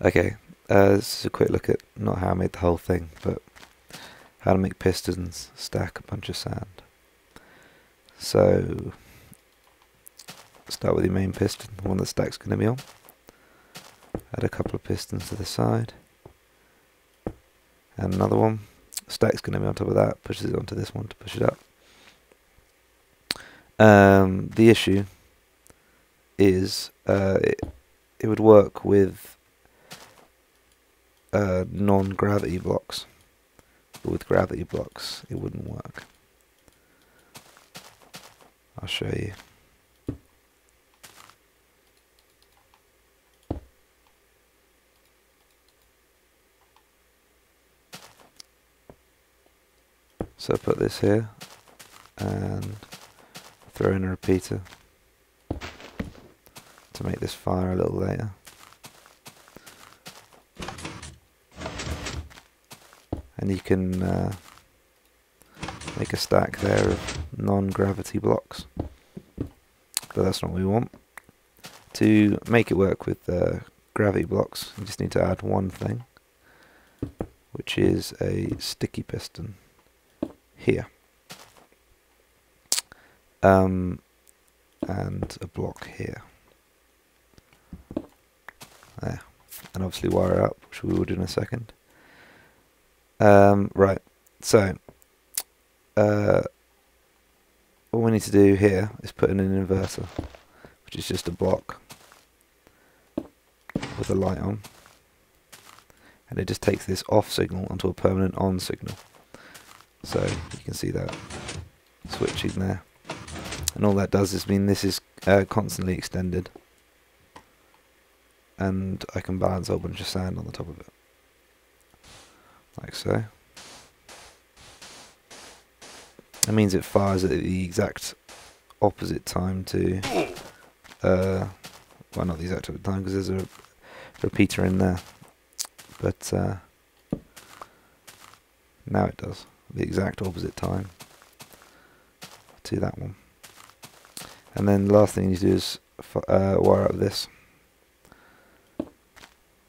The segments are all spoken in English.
Okay, this is a quick look at not how I made the whole thing, but how to make pistons stack a bunch of sand. So, start with your main piston, the one that stack's going to be on. Add a couple of pistons to the side. And another one. Stack's going to be on top of that, pushes it onto this one to push it up. The issue is it would work with non-gravity blocks, but with gravity blocks it wouldn't work. I'll show you. So put this here and throw in a repeater to make this fire a little later. And you can make a stack there of non-gravity blocks, but that's not what we want. To make it work with gravity blocks, you just need to add one thing, which is a sticky piston here, and a block here. There, and obviously wire it up, which we will do in a second. Right, so what we need to do here is put in an inverter, which is just a block with a light on, and it just takes this off signal onto a permanent on signal. So you can see that switching there, and all that does is mean this is constantly extended, and I can balance a whole bunch of sand on the top of it, like so. That means it fires at the exact opposite time to, well, not the exact opposite time, because there's a repeater in there, but now it does the exact opposite time to that one. And then the last thing you need to do is wire up this,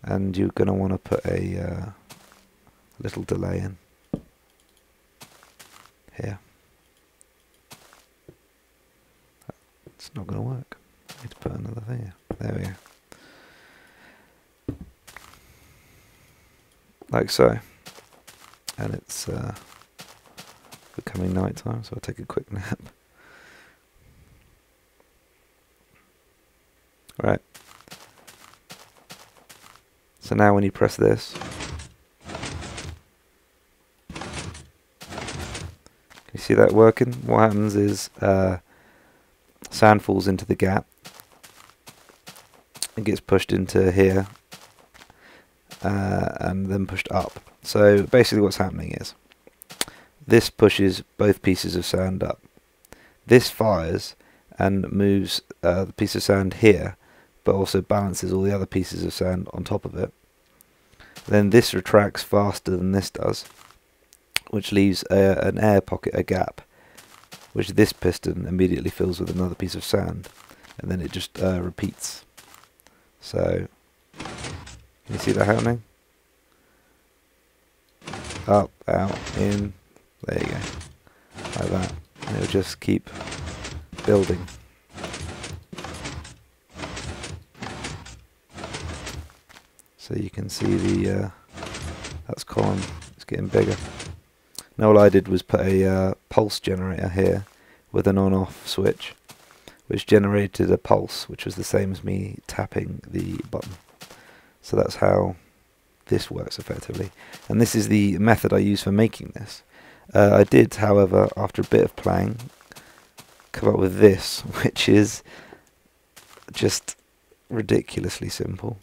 and you're going to want to put a little delay in here. It's not going to work. I need to put another thing here. There we go. Like so. And it's becoming night time, so I'll take a quick nap. Right. So now when you press this, can you see that working? What happens is sand falls into the gap. It gets pushed into here and then pushed up. So basically what's happening is this pushes both pieces of sand up. This fires and moves the piece of sand here, but also balances all the other pieces of sand on top of it. Then this retracts faster than this does, which leaves an air pocket, a gap, which this piston immediately fills with another piece of sand, and then it just repeats. So, can you see that happening? Up, out, in, there you go, like that, and it'll just keep building. So you can see the that's column, it's getting bigger. Now all I did was put a pulse generator here with an on-off switch, which generated a pulse, which was the same as me tapping the button. So that's how this works effectively. And this is the method I use for making this. I did, however, after a bit of playing, come up with this, which is just ridiculously simple.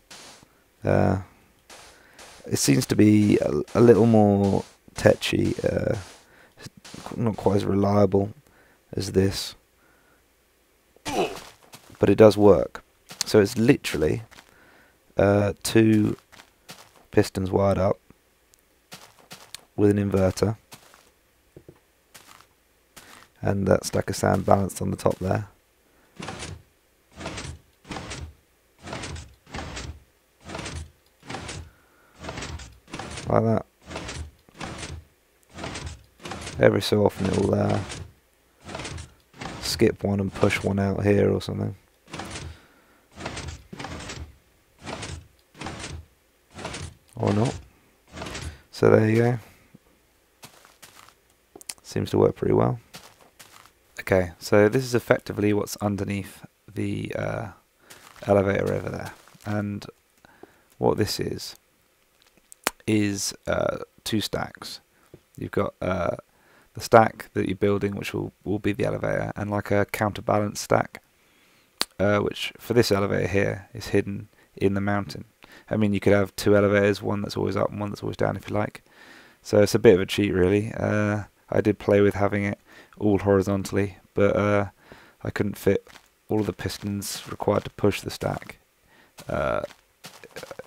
It seems to be a little more tetchy, not quite as reliable as this, but it does work. So it's literally 2 pistons wired up with an inverter, and that stack of sand balanced on the top there. like that. Every so often it will skip one and push one out here or something. Or not. So there you go. Seems to work pretty well. Okay, so this is effectively what's underneath the elevator over there. And what this is 2 stacks. You've got the stack that you're building, which will be the elevator, and like a counterbalance stack, which for this elevator here is hidden in the mountain. I mean, you could have 2 elevators, one that's always up and one that's always down if you like. So it's a bit of a cheat, really. I did play with having it all horizontally, but I couldn't fit all of the pistons required to push the stack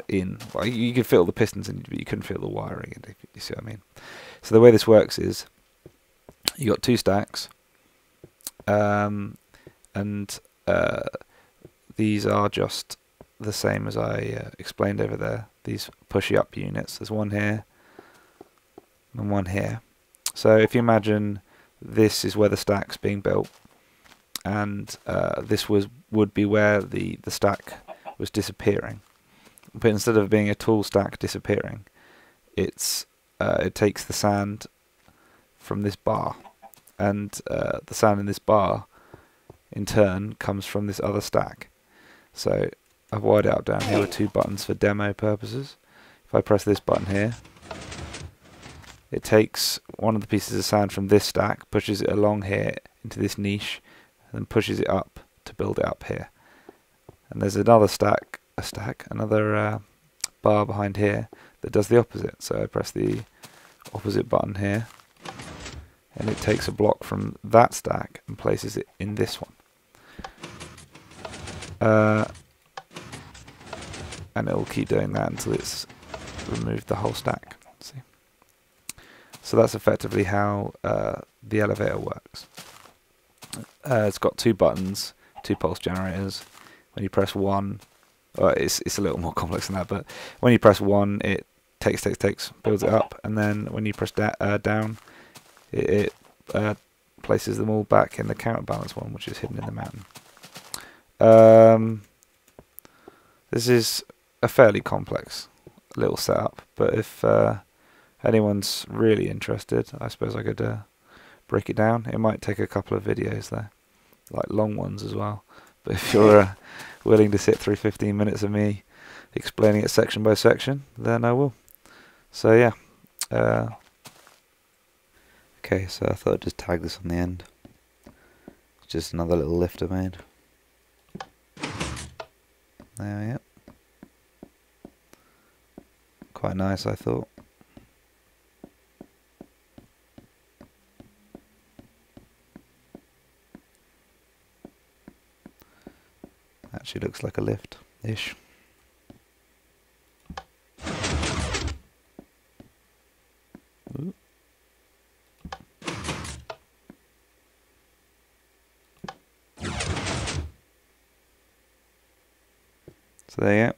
in. Well, you could fit all the pistons in, but you couldn't fit the wiring in, if you see what I mean. So the way this works is you got 2 stacks, and these are just the same as I explained over there. These pushy up units. There's one here and one here. So if you imagine this is where the stack's being built, and this would be where the stack was disappearing. But instead of being a tall stack disappearing, it takes the sand from this bar, and the sand in this bar in turn comes from this other stack. So I've wired it up down here with 2 buttons for demo purposes. If I press this button here, it takes one of the pieces of sand from this stack, pushes it along here into this niche, and then pushes it up to build it up here. And there's another another bar behind here that does the opposite. So I press the opposite button here, and it takes a block from that stack and places it in this one. And it will keep doing that until it's removed the whole stack. See? So that's effectively how the elevator works. It's got 2 buttons, 2 pulse generators. When you press 1, it's a little more complex than that, but when you press 1, it takes, builds it up, and then when you press down, it places them all back in the counterbalance one, which is hidden in the mountain. This is a fairly complex little setup, but if anyone's really interested, I suppose I could break it down. It might take a couple of videos there, like long ones as well. But if you're willing to sit through 15 minutes of me explaining it section by section, then I will. So yeah. Okay, so I thought I'd just tag this on the end. Just another little lift I made. There, yep. Quite nice, I thought. Actually looks like a lift-ish. Ooh. So there you go.